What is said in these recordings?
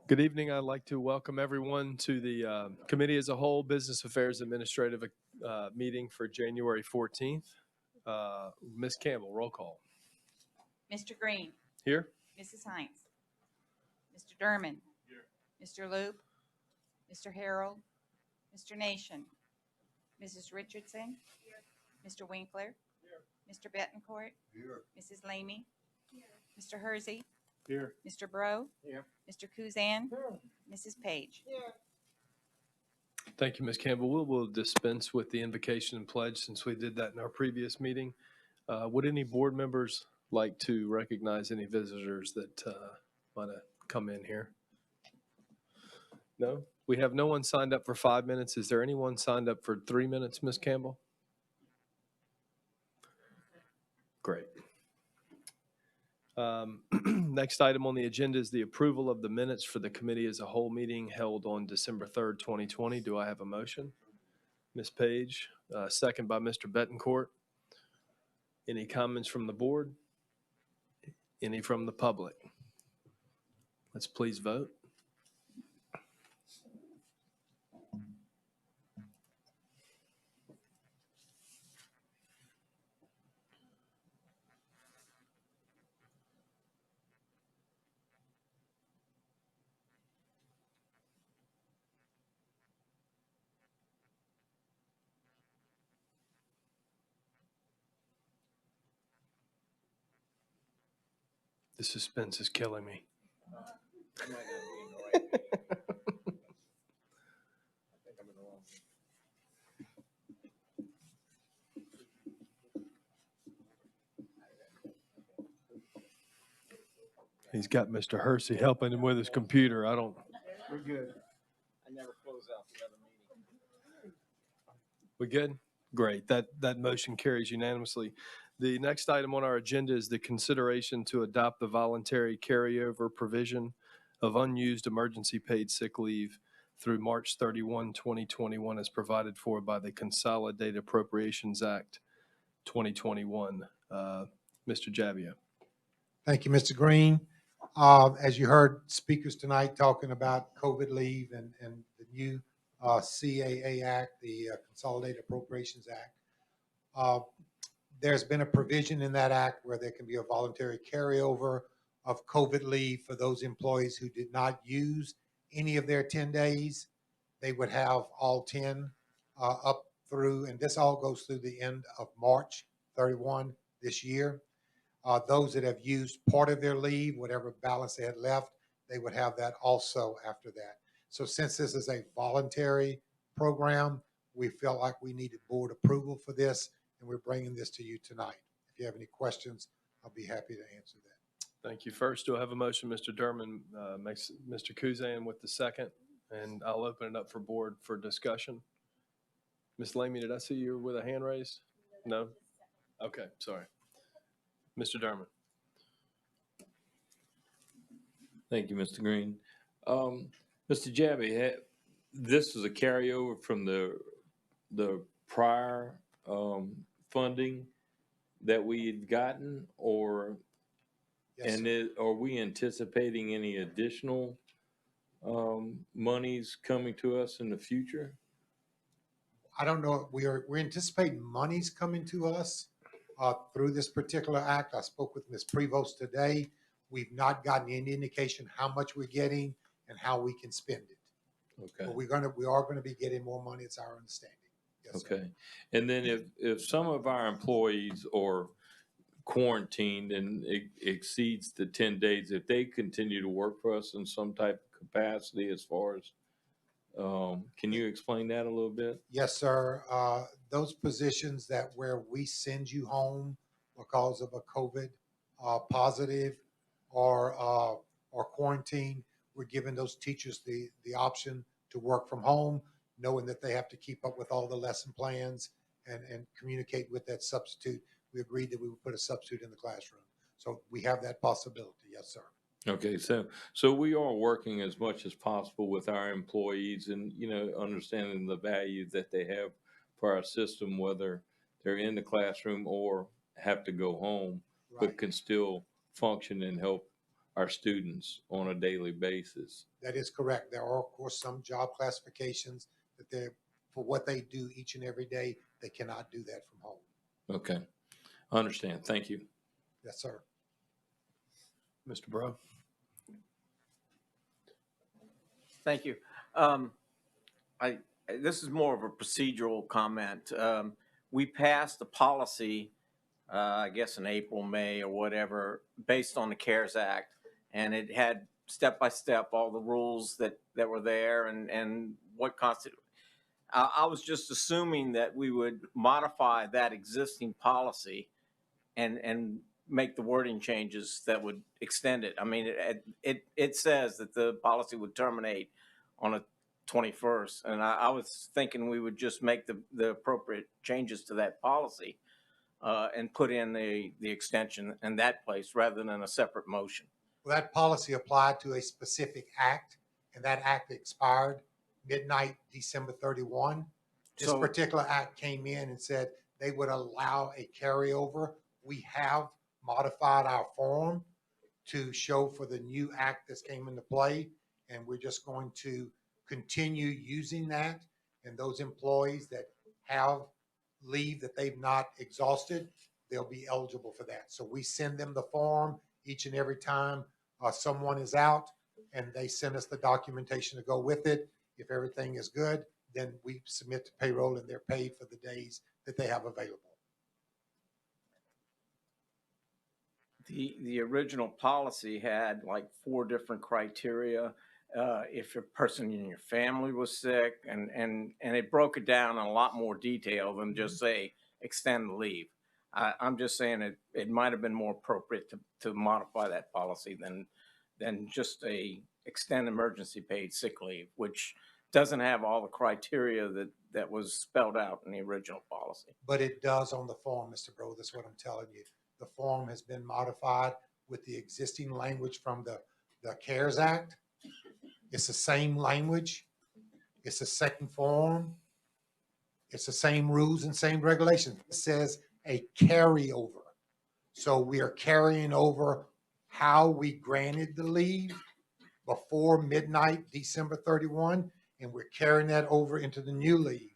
Good evening. I'd like to welcome everyone to the Committee as a Whole Business Affairs Administrative meeting for January 14th. Ms. Campbell, roll call. Mr. Green. Here. Mrs. Hines. Mr. Derman. Here. Mr. Loop. Mr. Harold. Mr. Nation. Mrs. Richardson. Here. Mr. Winkler. Here. Mr. Betancourt. Here. Mrs. Lamy. Here. Mr. Hersey. Here. Mr. Bro. Here. Mr. Kuzan. Mrs. Page. Thank you, Ms. Campbell. We'll dispense with the invocation and pledge since we did that in our previous meeting. Would any board members like to recognize any visitors that want to come in here? No? We have no one signed up for 5 minutes. Is there anyone signed up for 3 minutes, Ms. Campbell? Great. Next item on the agenda is the approval of the minutes for the committee as a whole meeting held on December 3rd, 2020. Do I have a motion? Ms. Page, second by Mr. Betancourt. Any comments from the board? Any from the public? Let's please vote. The suspense is killing me. He's got Mr. Hersey helping him with his computer. We're good. I never close out the other meeting. We good? Great. That motion carries unanimously. The next item on our agenda is the consideration to adopt the voluntary carryover provision of unused emergency paid sick leave through March 31, 2021 as provided for by the Consolidated Appropriations Act 2021. Mr. Javia. Thank you, Mr. Green. As you heard speakers tonight talking about COVID leave and the new CAA Act, the Consolidated Appropriations Act, there's been a provision in that act where there can be a voluntary carryover of COVID leave for those employees who did not use any of their 10 days. They would have all 10 up through, and this all goes through the end of March 31 this year. Those that have used part of their leave, whatever balance they had left, they would have that also after that. So since this is a voluntary program, we felt like we needed board approval for this, and we're bringing this to you tonight. If you have any questions, I'll be happy to answer that. Thank you. First, do I have a motion? Mr. Durman makes Mr. Kuzan with the second, and I'll open it up for board for discussion. Ms. Lamy, did I see you with a hand raised? No? Okay, sorry. Mr. Durman. Thank you, Mr. Green. Mr. Jabby, this is a carryover from the prior funding that we had gotten, or Yes, sir. are we anticipating any additional monies coming to us in the future? I don't know, we're anticipating monies coming to us through this particular act. I spoke with Ms. Prevost today. We've not gotten any indication how much we're getting and how we can spend it. Okay. But we are gonna be getting more money, it's our understanding. Yes, sir. Okay. And then if some of our employees are quarantined and it exceeds the 10 days, if they continue to work for us in some type of capacity as far as, can you explain that a little bit? Yes, sir. Those positions that where we send you home because of a COVID positive or quarantine, we're giving those teachers the option to work from home, knowing that they have to keep up with all the lesson plans and communicate with that substitute. We agreed that we would put a substitute in the classroom. So we have that possibility. Yes, sir. Okay, so we are working as much as possible with our employees and, understanding the value that they have for our system, whether they're in the classroom or have to go home, but Right. can still function and help our students on a daily basis. That is correct. There are, of course, some job classifications that they're, for what they do each and every day, they cannot do that from home. Okay, I understand. Thank you. Yes, sir. Mr. Bro. Thank you. This is more of a procedural comment. We passed a policy, I guess in April, May, or whatever, based on the CARES Act, and it had step by step all the rules that were there and what constituted. I was just assuming that we would modify that existing policy and make the wording changes that would extend it. I mean, it says that the policy would terminate on the 21st, and I was thinking we would just make the appropriate changes to that policy and put in the extension in that place rather than a separate motion. Well, that policy applied to a specific act, and that act expired midnight, December 31. This So- particular act came in and said they would allow a carryover. We have modified our form to show for the new act that came into play, and we're just going to continue using that. And those employees that have leave that they've not exhausted, they'll be eligible for that. So we send them the form each and every time someone is out, and they send us the documentation to go with it. If everything is good, then we submit to payroll and they're paid for the days that they have available. The original policy had like 4 different criteria. If a person in your family was sick, and it broke it down in a lot more detail than just say extend the leave. I'm just saying it might have been more appropriate to modify that policy than just a extend emergency paid sick leave, which doesn't have all the criteria that was spelled out in the original policy. But it does on the form, Mr. Bro, that's what I'm telling you. The form has been modified with the existing language from the CARES Act. It's the same language. It's the second form. It's the same rules and same regulations. It says a carryover. So we are carrying over how we granted the leave before midnight, December 31, and we're carrying that over into the new leave.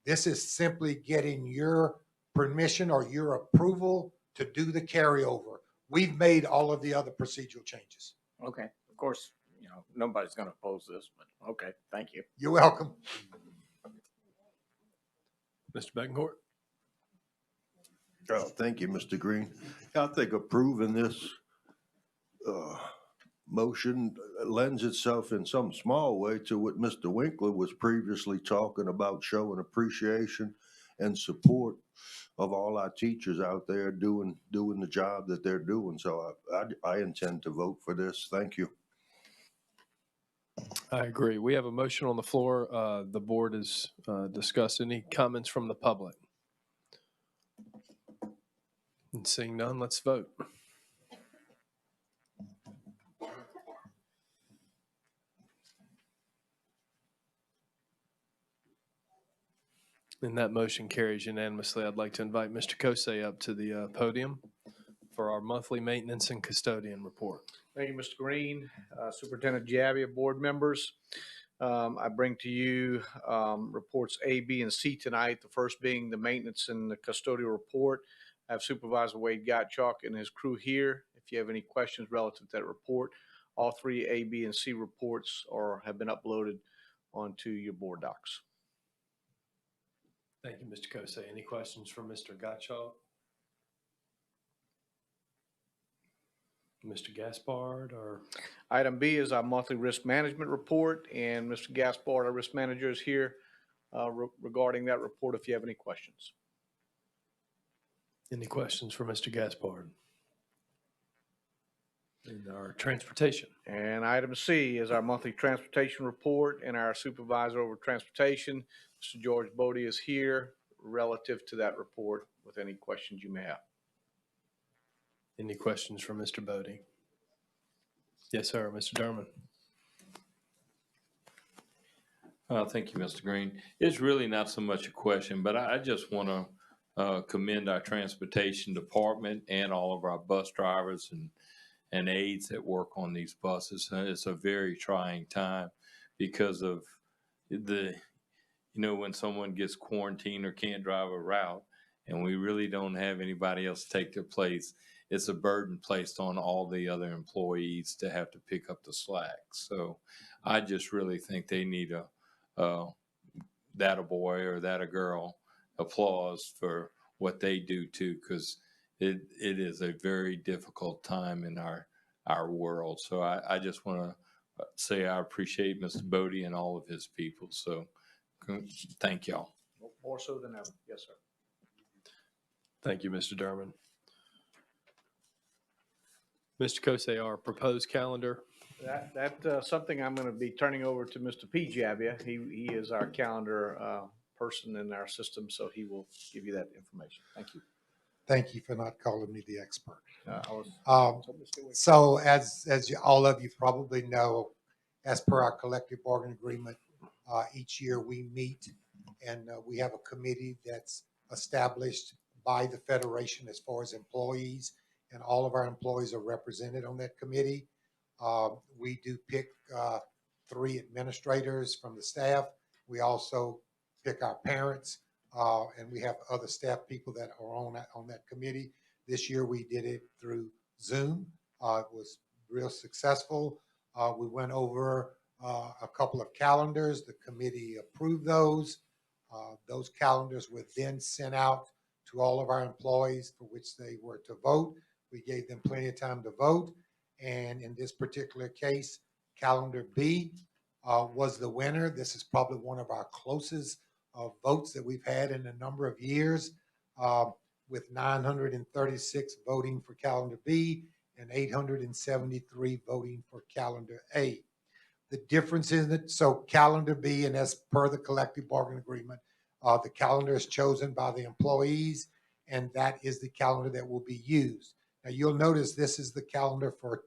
This is simply getting your permission or your approval to do the carryover. We've made all of the other procedural changes. Okay, of course, nobody's going to oppose this, but okay, thank you. You're welcome. Mr. Betancourt. Oh, thank you, Mr. Green. I think approving this motion lends itself in some small way to what Mr. Winkler was previously talking about, showing appreciation and support of all our teachers out there doing the job that they're doing. So I intend to vote for this. Thank you. I agree. We have a motion on the floor. The board has discussed. Any comments from the public? And seeing none, let's vote. And that motion carries unanimously. I'd like to invite Mr. Kosei up to the podium for our monthly maintenance and custodian report. Thank you, Mr. Green, Superintendent Javia, board members. I bring to you reports A, B, and C tonight. The first being the maintenance and the custodial report. I have Supervisor Wade Gottschalk and his crew here. If you have any questions relative to that report, all three A, B, and C reports have been uploaded onto your board docs. Thank you, Mr. Kosei. Any questions from Mr. Gottschalk? Mr. Gaspard or? Item B is our monthly risk management report, and Mr. Gaspard, our risk manager, is here regarding that report if you have any questions. Any questions for Mr. Gaspard? And our transportation. And item C is our monthly transportation report, and our supervisor over transportation, Mr. George Bodie, is here relative to that report with any questions you may have. Any questions for Mr. Bodie? Yes, sir. Mr. Derman. Thank you, Mr. Green. It's really not so much a question, but I just want to commend our transportation department and all of our bus drivers and aides that work on these buses. It's a very trying time because of when someone gets quarantined or can't drive a route and we really don't have anybody else take their place, it's a burden placed on all the other employees to have to pick up the slack. So I just really think they need that a boy or that a girl applause for what they do too, because it is a very difficult time in our world. So I just want to say I appreciate Mr. Bodie and all of his people. So thank y'all. More so than ever. Yes, sir. Thank you, Mr. Derman. Mr. Kosei, our proposed calendar. That's something I'm going to be turning over to Mr. P. Javia. He is our calendar person in our system, so he will give you that information. Thank you. Thank you for not calling me the expert. All So as all of you probably know, as per our collective bargaining agreement, each year we meet and we have a committee that's established by the Federation as far as employees, and all of our employees are represented on that committee. We do pick 3 administrators from the staff. We also pick our parents, and we have other staff people that are on that committee. This year we did it through Zoom. It was real successful. We went over a couple of calendars. The committee approved those. Those calendars were then sent out to all of our employees for which they were to vote. We gave them plenty of time to vote. And in this particular case, calendar B was the winner. This is probably one of our closest votes that we've had in a number of years, with 936 voting for calendar B and 873 voting for calendar A. The difference in it, so calendar B, and as per the collective bargaining agreement, the calendar is chosen by the employees, and that is the calendar that will be used. Now, you'll notice this is the calendar for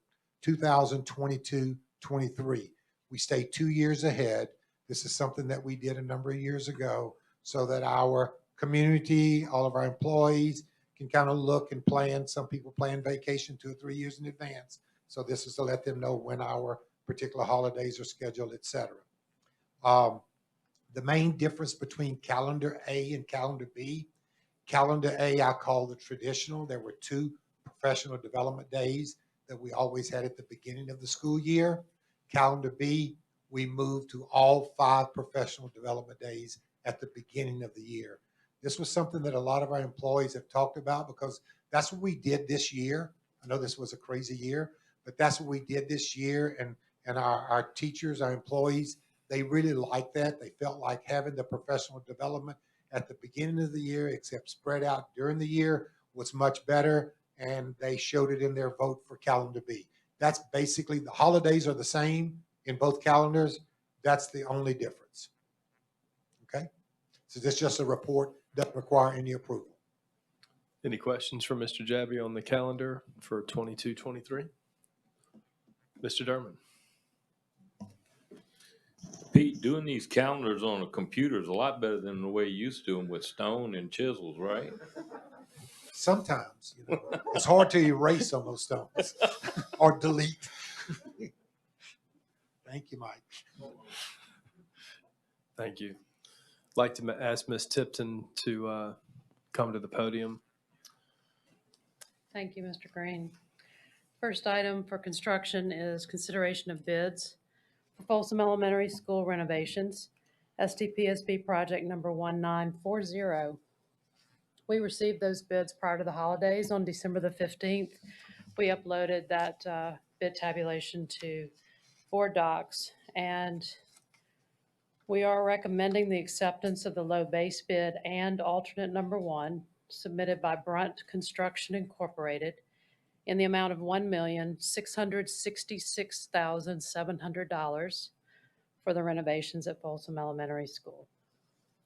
2022-23. We stay 2 years ahead. This is something that we did a number of years ago so that our community, all of our employees can kind of look and plan. Some people plan vacation 2 or 3 years in advance. So this is to let them know when our particular holidays are scheduled, et cetera. The main difference between calendar A and calendar B, calendar A I call the traditional. There were 2 professional development days that we always had at the beginning of the school year. Calendar B, we moved to all 5 professional development days at the beginning of the year. This was something that a lot of our employees have talked about because that's what we did this year. I know this was a crazy year, but that's what we did this year. And our teachers, our employees, they really liked that. They felt like having the professional development at the beginning of the year, except spread out during the year, was much better, and they showed it in their vote for calendar B. That's basically, the holidays are the same in both calendars. That's the only difference. Okay? So this is just a report, doesn't require any approval. Any questions for Mr. Jabby on the calendar for 22-23? Mr. Derman? Pete, doing these calendars on a computer is a lot better than the way you used to them with stone and chisels, right? Sometimes, it's hard to erase on those stones or delete. Thank you, Mike. Thank you. I'd like to ask Ms. Tipton to come to the podium. Thank you, Mr. Green. First item for construction is consideration of bids for Folsom Elementary School renovations, STPSB project number 1940. We received those bids prior to the holidays on December the 15th. We uploaded that bid tabulation to board docs, and we are recommending the acceptance of the low base bid and alternate number 1 submitted by Brunt Construction Incorporated in the amount of $1,666,700 for the renovations at Folsom Elementary School.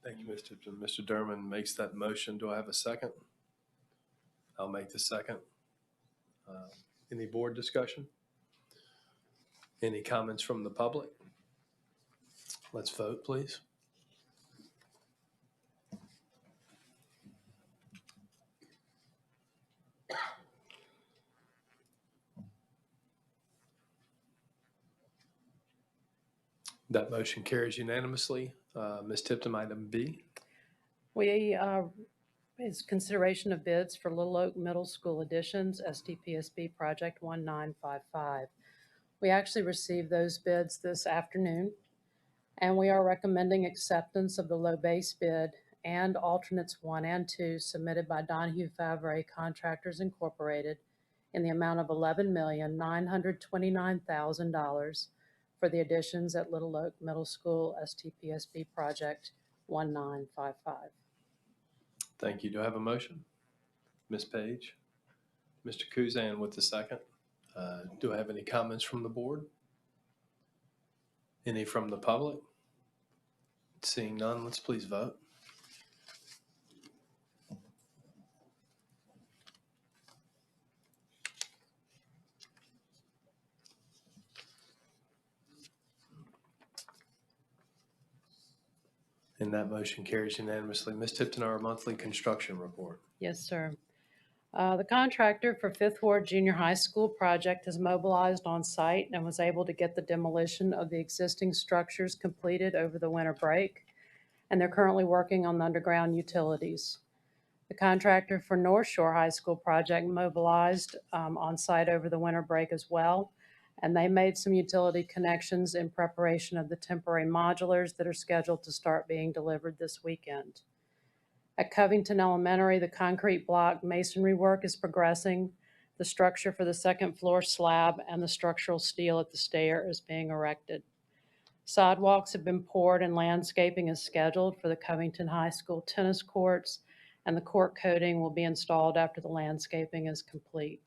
Thank you, Ms. Tipton. Mr. Derman makes that motion. Do I have a second? I'll make the second. Any board discussion? Any comments from the public? Let's vote, please. That motion carries unanimously. Ms. Tipton, item B. Is consideration of bids for Little Oak Middle School additions, STPSB project 1955. We actually received those bids this afternoon, and we are recommending acceptance of the low base bid and alternates 1 and 2 submitted by Donahue Favre Contractors Incorporated in the amount of $11,929,000 for the additions at Little Oak Middle School STPSB project 1955. Thank you. Do I have a motion? Ms. Page? Mr. Kuzan with the second. Do I have any comments from the board? Any from the public? Seeing none, let's please vote. And that motion carries unanimously. Ms. Tipton, our monthly construction report. Yes, sir. The contractor for Fifth Ward Junior High School project is mobilized on site and was able to get the demolition of the existing structures completed over the winter break, and they're currently working on the underground utilities. The contractor for North Shore High School project mobilized on site over the winter break as well, and they made some utility connections in preparation of the temporary modulars that are scheduled to start being delivered this weekend. At Covington Elementary, the concrete block masonry work is progressing. The structure for the second floor slab and the structural steel at the stair is being erected. Sidewalks have been poured and landscaping is scheduled for the Covington High School tennis courts, and the court coating will be installed after the landscaping is complete.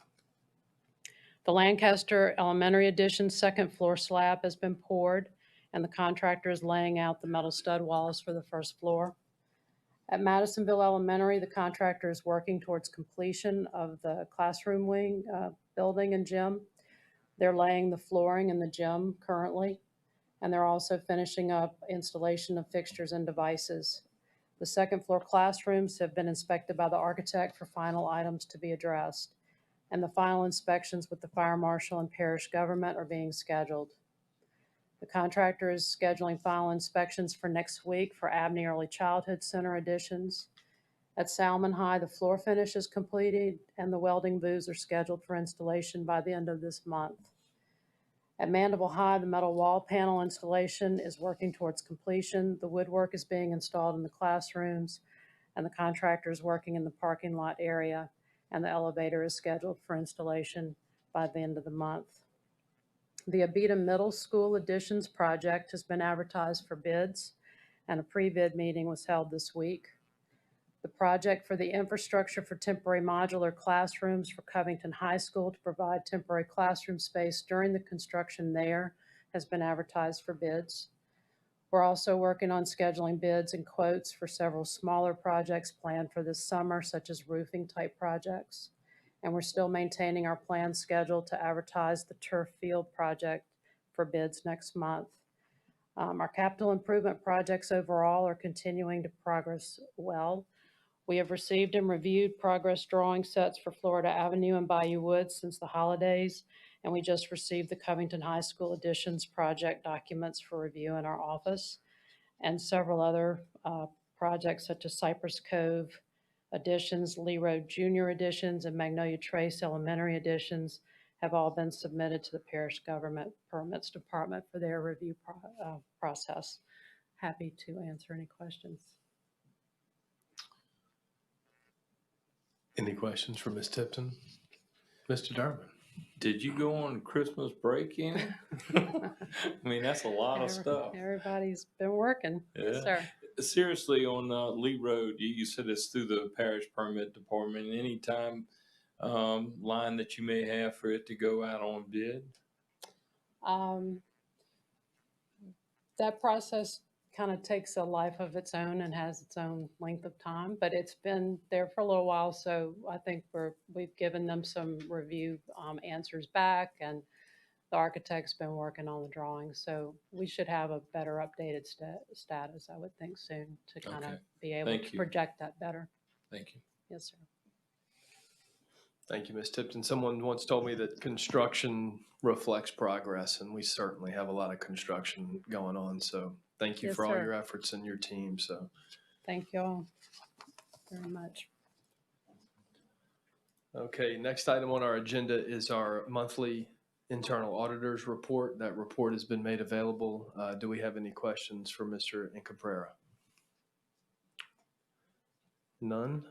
The Lancaster Elementary addition second floor slab has been poured, and the contractor is laying out the metal stud walls for the first floor. At Madisonville Elementary, the contractor is working towards completion of the classroom wing building and gym. They're laying the flooring in the gym currently, and they're also finishing up installation of fixtures and devices. The second floor classrooms have been inspected by the architect for final items to be addressed, and the final inspections with the fire marshal and parish government are being scheduled. The contractor is scheduling final inspections for next week for Abney Early Childhood Center additions. At Salmon High, the floor finish is completed and the welding booths are scheduled for installation by the end of this month. At Mandeville High, the metal wall panel installation is working towards completion. The woodwork is being installed in the classrooms, and the contractor is working in the parking lot area, and the elevator is scheduled for installation by the end of the month. The Abita Middle School additions project has been advertised for bids, and a pre-bid meeting was held this week. The project for the infrastructure for temporary modular classrooms for Covington High School to provide temporary classroom space during the construction there has been advertised for bids. We're also working on scheduling bids and quotes for several smaller projects planned for this summer, such as roofing type projects. And we're still maintaining our planned schedule to advertise the turf field project for bids next month. Our capital improvement projects overall are continuing to progress well. We have received and reviewed progress drawing sets for Florida Avenue and Bayou Woods since the holidays, and we just received the Covington High School additions project documents for review in our office, and several other projects such as Cypress Cove additions, Lee Road Junior additions, and Magnolia Trace Elementary additions have all been submitted to the Parish Government Permits Department for their review process. Happy to answer any questions. Any questions for Ms. Tipton? Mr. Derman? Did you go on Christmas break in? I mean, that's a lot of stuff. Everybody's been working. Yes, Yeah. sir. Seriously, on Lee Road, you said it's through the Parish Permit Department. Any time line that you may have for it to go out on bid? That process kind of takes a life of its own and has its own length of time, but it's been there for a little while. So I think we've given them some review answers back, and the architect's been working on the drawings. So we should have a better updated status, I would think, soon to kind of Okay. be able Thank to you. project that better. Thank you. Yes, sir. Thank you, Ms. Tipton. Someone once told me that construction reflects progress, and we certainly have a lot of construction going on. So thank you Yes, for all sir. your efforts and your team. So, Thank you all very much. okay, next item on our agenda is our monthly internal auditors report. That report has been made available. Do we have any questions for Mr. Incaprera? None.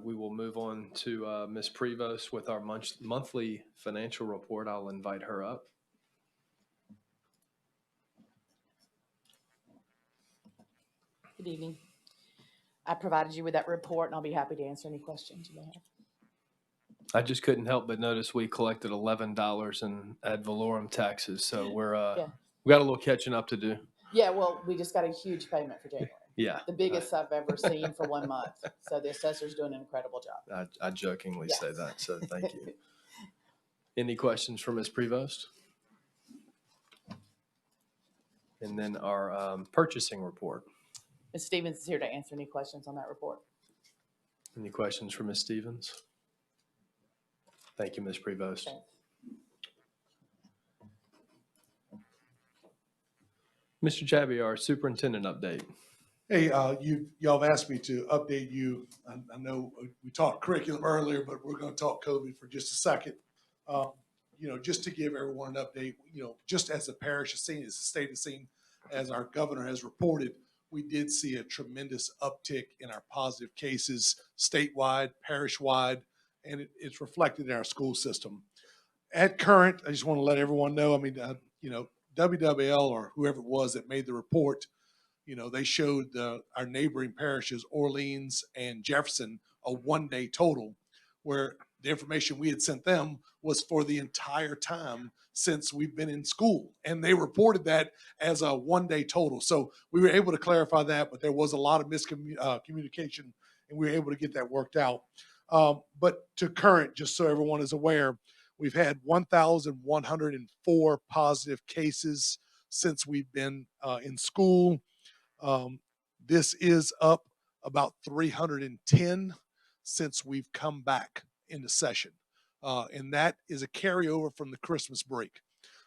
We will move on to Ms. Prevost with our monthly financial report. I'll invite her up. Good evening. I provided you with that report, and I'll be happy to answer any questions you may have. I just couldn't help but notice we collected $11 in ad valorem taxes, so Yeah. we got a little catching up to do. Yeah, well, we just got a huge payment for January. Yeah, The biggest I've ever seen for 1 month. So the assessor's doing an incredible job. I jokingly say Yes. that, so thank you. Any questions for Ms. Prevost? And then our purchasing report. Ms. Stevens is here to answer any questions on that report. Any questions for Ms. Stevens? Thank you, Ms. Prevost. Thanks. Mr. Jabby, our superintendent update. Hey, y'all have asked me to update you. I know we talked curriculum earlier, but we're going to talk COVID for just a second. Just to give everyone an update, just as the parish has seen, as the state has seen, as our governor has reported, we did see a tremendous uptick in our positive cases statewide, parish-wide, and it's reflected in our school system. At current, I just want to let everyone know, WWL or whoever it was that made the report, they showed our neighboring parishes, Orleans and Jefferson, a 1-day total, where the information we had sent them was for the entire time since we've been in school. And they reported that as a 1-day total. So we were able to clarify that, but there was a lot of miscommunication, and we were able to get that worked out. But to current, just so everyone is aware, we've had 1,104 positive cases since we've been in school. This is up about 310 since we've come back into session. And that is a carryover from the Christmas break.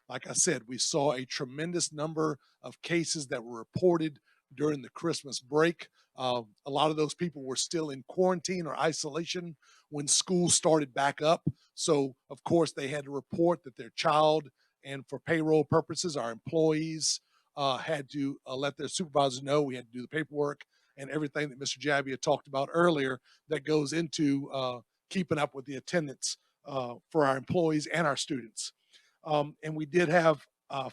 Like I said, we saw a tremendous number of cases that were reported during the Christmas break. A lot of those people were still in quarantine or isolation when school started back up. So, of course, they had to report that their child, and for payroll purposes, our employees had to let their supervisors know. We had to do the paperwork and everything that Mr. Jabby had talked about earlier that goes into keeping up with the attendance for our employees and our students. And we did have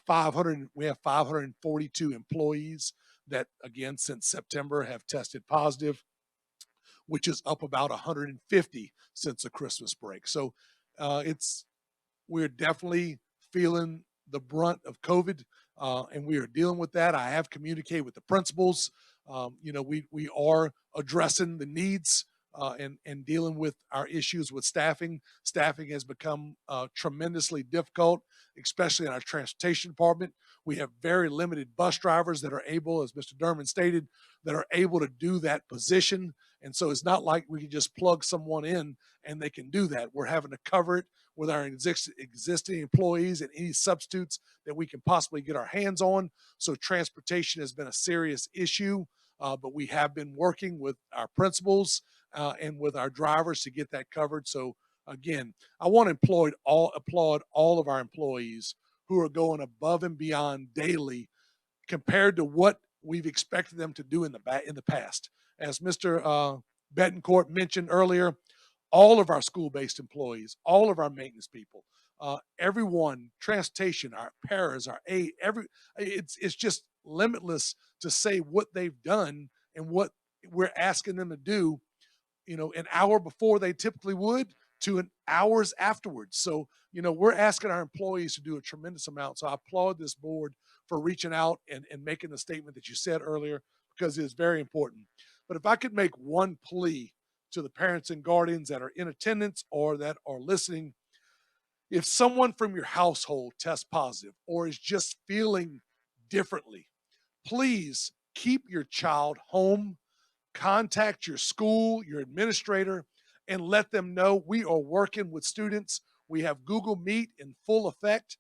542 employees that, again, since September have tested positive. which is up about 150 since the Christmas break. So we're definitely feeling the brunt of COVID, and we are dealing with that. I have communicated with the principals. We are addressing the needs and dealing with our issues with staffing. Staffing has become tremendously difficult, especially in our transportation department. We have very limited bus drivers that are able, as Mr. Derman stated, that are able to do that position. And so it's not like we can just plug someone in and they can do that. We're having to cover it with our existing employees and any substitutes that we can possibly get our hands on. So transportation has been a serious issue, but we have been working with our principals and with our drivers to get that covered. So again, I want to applaud all of our employees who are going above and beyond daily compared to what we've expected them to do in the past. As Mr. Betancourt mentioned earlier, all of our school-based employees, all of our maintenance people, everyone, transportation, our paras, our aid, it's just limitless to say what they've done and what we're asking them to do, an hour before they typically would to an hours afterwards. So, we're asking our employees to do a tremendous amount. So I applaud this board for reaching out and making the statement that you said earlier, because it is very important. But if I could make one plea to the parents and guardians that are in attendance or that are listening, if someone from your household tests positive or is just feeling differently, please keep your child home, contact your school, your administrator, and let them know we are working with students. We have Google Meet in full effect.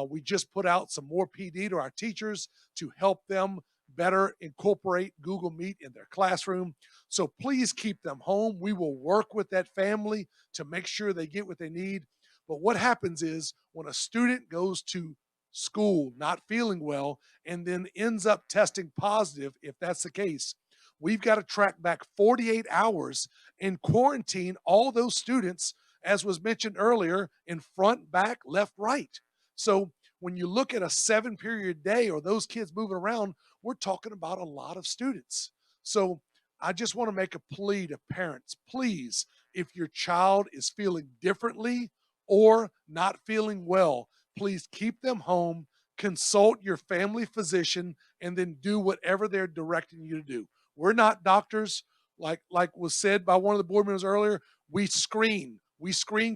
We just put out some more PD to our teachers to help them better incorporate Google Meet in their classroom. So please keep them home. We will work with that family to make sure they get what they need. But what happens is when a student goes to school not feeling well and then ends up testing positive, if that's the case, we've got to track back 48 hours and quarantine all those students, as was mentioned earlier, in front, back, left, right. So when you look at a 7-period day or those kids moving around, we're talking about a lot of students. So I just want to make a plea to parents. Please, if your child is feeling differently or not feeling well, please keep them home, consult your family physician, and then do whatever they're directing you to do. We're not doctors. Like was said by one of the board members earlier, we screen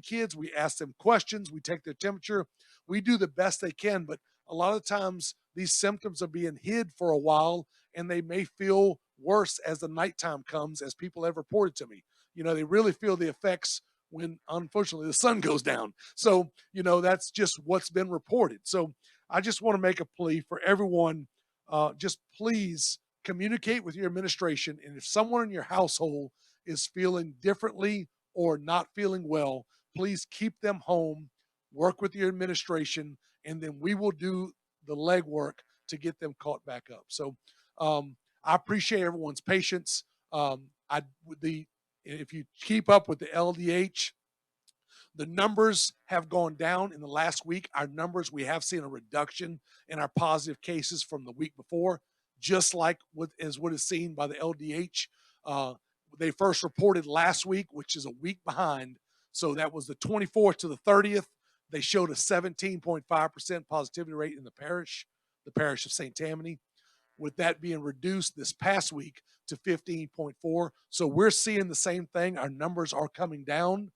kids. We ask them questions. We take their temperature. We do the best they can. But a lot of times these symptoms are being hid for a while, and they may feel worse as the nighttime comes, as people have reported to me. They really feel the effects when, unfortunately, the sun goes down. So, that's just what's been reported. So I just want to make a plea for everyone. Just please communicate with your administration. And if someone in your household is feeling differently or not feeling well, please keep them home, work with your administration, and then we will do the legwork to get them caught back up. So I appreciate everyone's patience. If you keep up with the LDH, the numbers have gone down in the last week. Our numbers, we have seen a reduction in our positive cases from the week before, just like what is seen by the LDH. They first reported last week, which is a week behind. So that was the 24th to the 30th. They showed a 17.5% positivity rate in the parish of St. Tammany, with that being reduced this past week to 15.4. So we're seeing the same thing. Our numbers are coming down,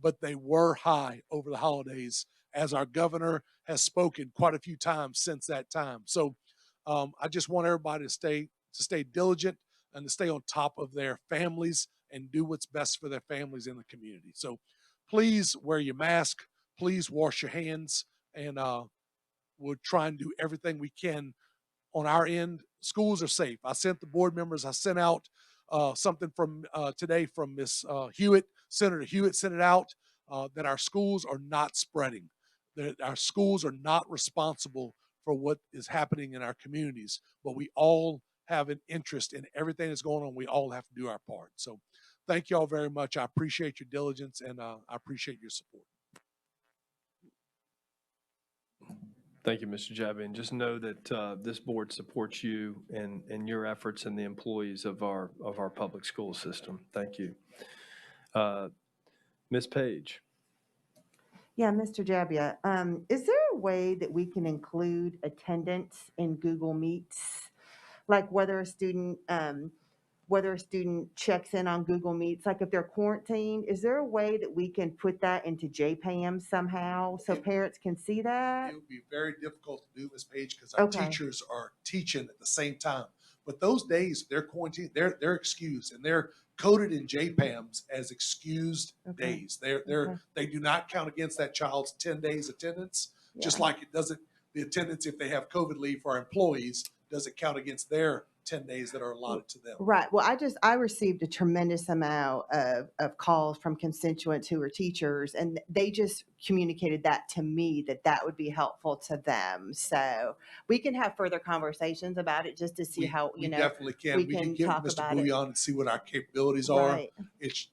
but they were high over the holidays, as our governor has spoken quite a few times since that time. So I just want everybody to stay diligent and to stay on top of their families and do what's best for their families in the community. So please wear your mask, please wash your hands, and we'll try and do everything we can on our end. Schools are safe. I sent the board members, I sent out something from today from Miss Hewitt. Senator Hewitt sent it out that our schools are not spreading, that our schools are not responsible for what is happening in our communities, but we all have an interest in everything that's going on. We all have to do our part. So thank you all very much. I appreciate your diligence, and I appreciate your support. Thank you, Mr. Jabby. And just know that this board supports you and your efforts and the employees of our public school system. Thank you. Ms. Page. Yeah, Mr. Jabbia, is there a way that we can include attendance in Google Meets? Like whether a student checks in on Google Meets, like if they're quarantined, is there a way that we can put that into JPAM somehow so parents can see that? It would be very difficult to do, Ms. Page, because our Okay. teachers are teaching at the same time. But those days, they're quarantined, they're excused, and they're coded in JPAMs as excused Okay. days. Okay. They do not count against that child's 10 days attendance, just Yeah. like it doesn't, the attendance, if they have COVID leave for our employees, doesn't count against their 10 days that are allotted to them. Right. Well, I received a tremendous amount of calls from constituents who are teachers, and they just communicated that to me, that would be helpful to them. So we can have further conversations about it just to see how, We definitely can. we We can can get talk Mr. about it. Bouillon and see what our capabilities are. Right. It's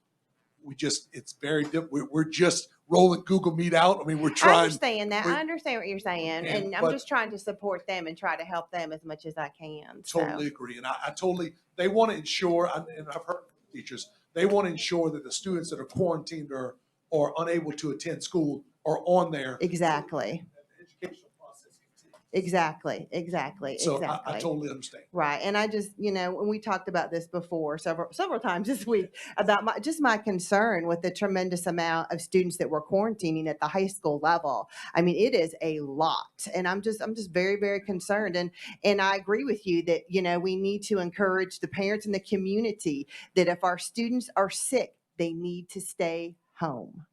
very different. We're just rolling Google Meet out. I mean, we're I trying. understand that. we're- I understand what you're saying. And I'm but- just trying to support them and try to help them as much as I can. Totally agree. And I totally, they want to ensure, and I've heard from teachers, they want to ensure that the students that are quarantined or unable to attend school are on there. Exactly. The educational process continues. Exactly. So I totally understand. Right. And I just, when we talked about this before several times this week about my concern with the tremendous amount of students that were quarantining at the high school level. I mean, it is a lot. And I'm just very, very concerned. And I agree with you that, we need to encourage the parents in the community that if our students are sick, they need to stay home.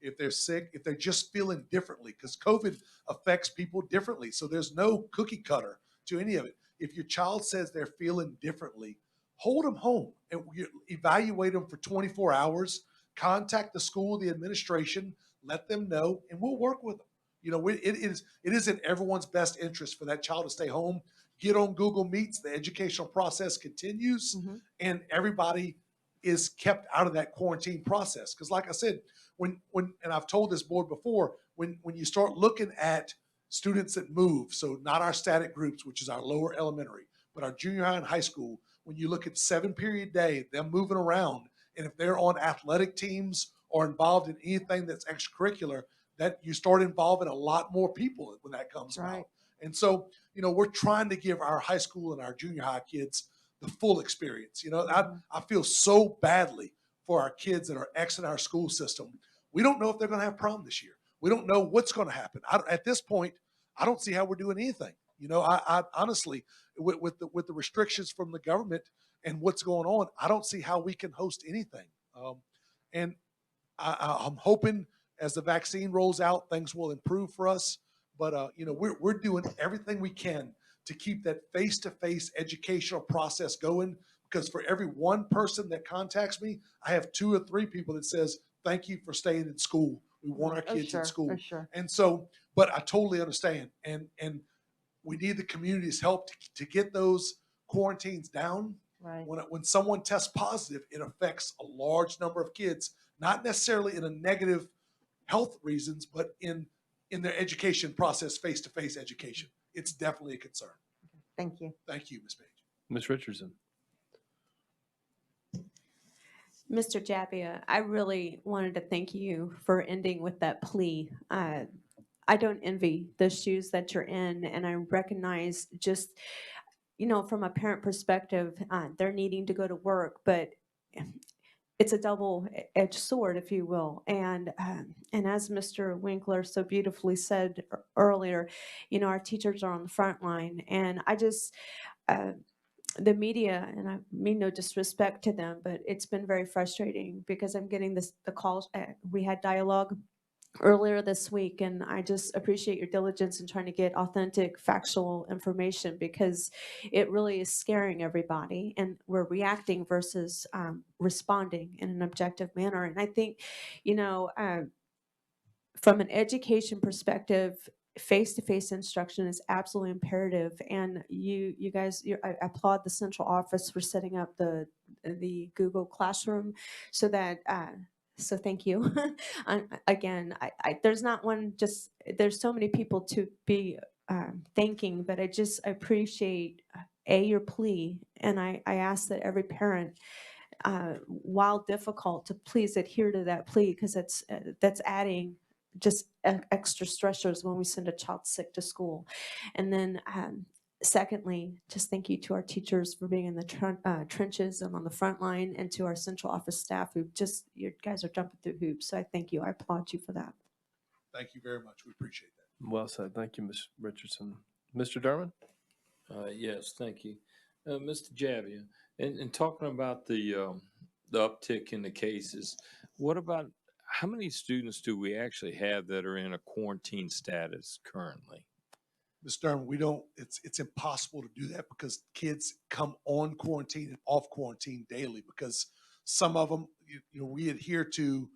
If they're sick, if they're just feeling differently, because COVID affects people differently. So there's no cookie cutter to any of it. If your child says they're feeling differently, hold them home and evaluate them for 24 hours, contact the school, the administration, let them know, and we'll work with them. It is in everyone's best interest for that child to stay home, get on Google Meets, the educational process continues, and everybody is kept out of that quarantine process. Because like I said, when and I've told this board before, when you start looking at students that move, so not our static groups, which is our lower elementary, but our junior high and high school, when you look at 7-period day, them moving around, and if they're on athletic teams or involved in anything that's extracurricular, that you start involving a lot more people when that comes Right. about. And so, we're trying to give our high school and our junior high kids the full experience. I feel so badly for our kids that are exiting our school system. We don't know if they're going to have prom this year. We don't know what's going to happen. At this point, I don't see how we're doing anything. I honestly, with the restrictions from the government and what's going on, I don't see how we can host anything. And I'm hoping as the vaccine rolls out, things will improve for us. But we're doing everything we can to keep that face-to-face educational process going. Because for every one person that contacts me, I have 2 or 3 people that says, "Thank you for staying in school. We want our kids in school." Sure. And so, but I totally understand. And we need the community's help to get those quarantines down. Right. When someone tests positive, it affects a large number of kids, not necessarily in a negative health reasons, but in their education process, face-to-face education. It's definitely a concern. Thank you. Thank you, Ms. Page. Ms. Richardson. Mr. Jabbia, I really wanted to thank you for ending with that plea. I don't envy the shoes that you're in, and I recognize just, from a parent perspective, they're needing to go to work, but it's a double-edged sword, if you will. And as Mr. Winkler so beautifully said earlier, our teachers are on the front line, and I just. The media, and I mean no disrespect to them, but it's been very frustrating because I'm getting the calls. We had dialogue earlier this week, and I just appreciate your diligence in trying to get authentic, factual information because it really is scaring everybody, and we're reacting versus responding in an objective manner. And I think, from an education perspective, face-to-face instruction is absolutely imperative, and you guys, I applaud the central office for setting up the Google Classroom so that So thank you. Again, there's not one, just, there's so many people to be thanking, but I appreciate your plea. And I ask that every parent, while difficult, to please adhere to that plea, because that's adding just extra stressors when we send a child sick to school. And then secondly, just thank you to our teachers for being in the trenches and on the front line, and to our central office staff who you guys are jumping through hoops. So I thank you. I applaud you for that. Thank you very much. We appreciate that. Well said. Thank you, Ms. Richardson. Mr. Derman? Yes, thank you. Mr. Javia, and talking about the uptick in the cases, what about, how many students do we actually have that are in a quarantine status currently? Mr. Durham, we don't, it's impossible to do that because kids come on quarantine and off quarantine daily, because some of them, you know, we adhere to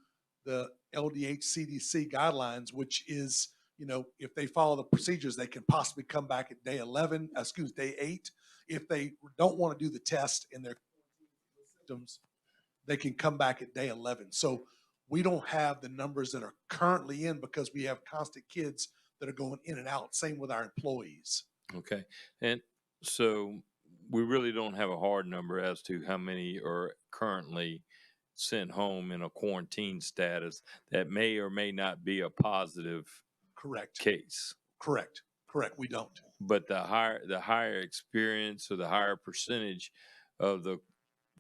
the LDH CDC guidelines, which is, you know, if they follow the procedures, they can possibly come back at day 11, day 8. If they don't want to do the test and their symptoms, they can come back at day 11. So we don't have the numbers that are currently in because we have constant kids that are going in and out. Same with our employees. Okay, and so we really don't have a hard number as to how many are currently sent home in a quarantine status that may or may not be a positive Correct. case. Correct. We don't. But the higher experience or the higher percentage of the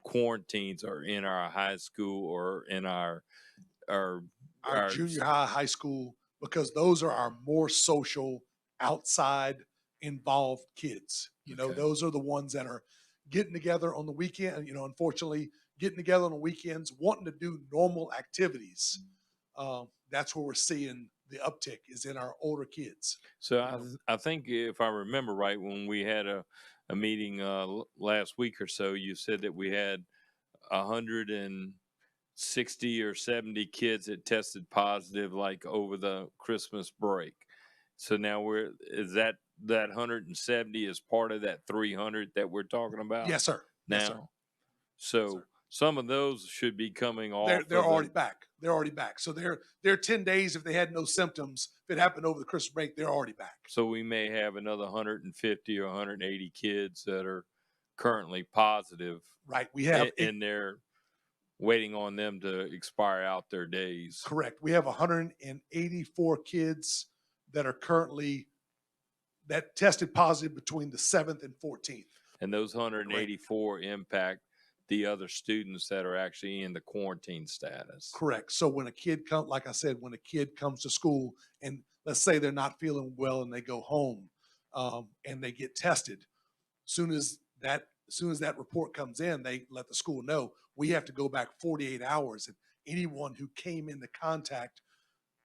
quarantines are in our high school or in our Junior high, high school, because those are our more social, outside involved kids. You know, Okay. those are the ones that are getting together on the weekend, you know, unfortunately getting together on the weekends, wanting to do normal activities. That's where we're seeing the uptick is in our older kids. So I think if I remember right, when we had a meeting last week or so, you said that we had 160 or 70 kids that tested positive, like over the Christmas break. So now is that 170 is part of that 300 that we're talking about? Yes, sir. Now, Yes, sir. so Yes, sir. some of those should be coming off. They're already back. They're already back. So they're 10 days if they had no symptoms. If it happened over the Christmas break, they're already back. So we may have another 150 or 180 kids that are currently positive. Right. We have and they're waiting on them to expire out their days. correct. We have 184 kids that are currently that tested positive between the 7th and 14th. And those 184 impact the other students that are actually in the quarantine status. Correct. So when a kid comes, like I said, when a kid comes to school and let's say they're not feeling well and they go home and they get tested, soon as that report comes in, they let the school know we have to go back 48 hours. And anyone who came into contact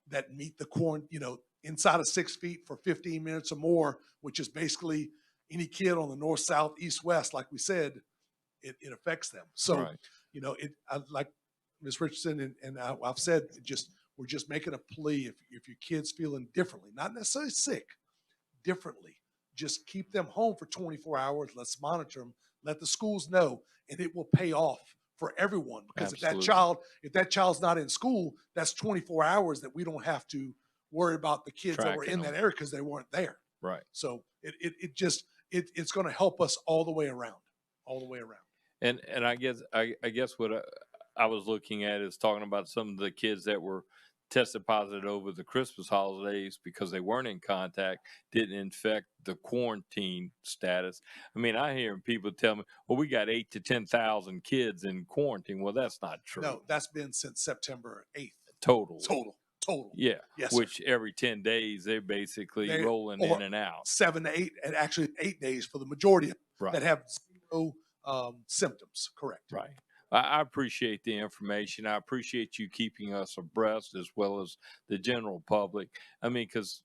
that meet the quarantine, you know, inside of 6 feet for 15 minutes or more, which is basically any kid on the north, south, east, west, like we said, it affects them. So, Right. you know, like Ms. Richardson and I've said, we're just making a plea. If your kid's feeling differently, not necessarily sick, differently, just keep them home for 24 hours. Let's monitor them. Let the schools know, and it will pay off for everyone. Because Absolutely. if that child's not in school, that's 24 hours that we don't have to worry about the kids that were Tracking in them. that area because they weren't there. Right. So it's going to help us all the way around, all the way around. And I guess what I was looking at is talking about some of the kids that were tested positive over the Christmas holidays because they weren't in contact, didn't infect the quarantine status. I mean, I hear people tell me, well, we got 8,000 to 10,000 kids in quarantine. Well, that's not true. No, that's been since September 8th. Total. Yeah. Yes, sir. which every 10 days they're basically rolling in and out. 7 to 8, and actually 8 days for the majority Right. that have zero symptoms. Correct. Right. I appreciate the information. I appreciate you keeping us abreast as well as the general public. I mean, because,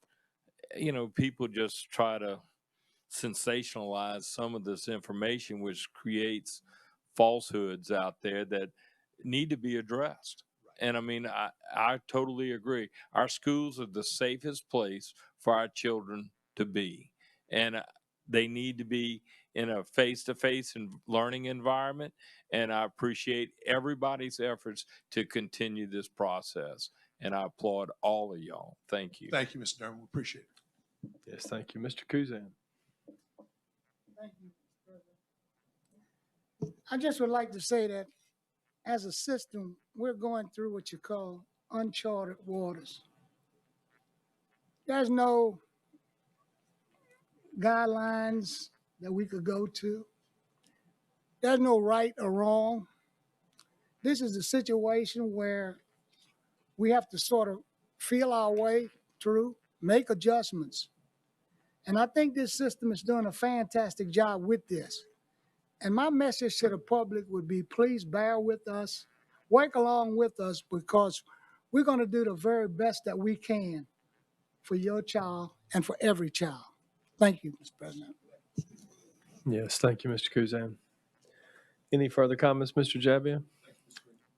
you know, people just try to sensationalize some of this information, which creates falsehoods out there that need to be addressed. And I mean, I totally agree. Our schools are the safest place for our children to be. And they need to be in a face-to-face and learning environment. And I appreciate everybody's efforts to continue this process. And I applaud all of y'all. Thank you. Thank you, Mr. Durham. We appreciate it. Yes, thank you. Mr. Kuzan. Thank you, Mr. President. I just would like to say that as a system, we're going through what you call uncharted waters. There's no guidelines that we could go to. There's no right or wrong. This is a situation where we have to sort of feel our way through, make adjustments. And I think this system is doing a fantastic job with this. And my message to the public would be, please bear with us, work along with us, because we're going to do the very best that we can for your child and for every child. Thank you, Mr. President. Yes, thank you, Mr. Kuzan. Any further comments, Mr. Jabbia?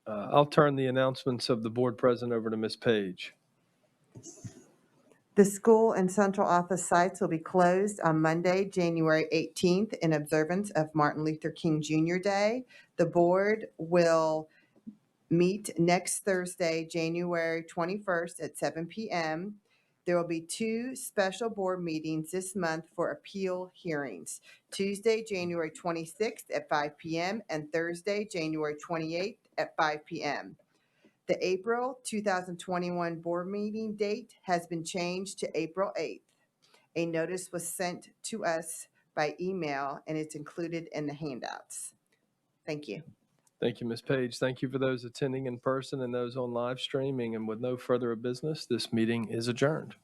I'll turn the announcements of the board president over to Ms. Page. The school and central office sites will be closed on Monday, January 18th in observance of Martin Luther King Jr. Day. The board will meet next Thursday, January 21st at 7 p.m. There will be 2 special board meetings this month for appeal hearings, Tuesday, January 26th at 5 p.m. and Thursday, January 28th at 5 p.m. The April 2021 board meeting date has been changed to April 8th. A notice was sent to us by email and it's included in the handouts. Thank you. Thank you, Ms. Page. Thank you for those attending in person and those on live streaming. And with no further business, this meeting is adjourned.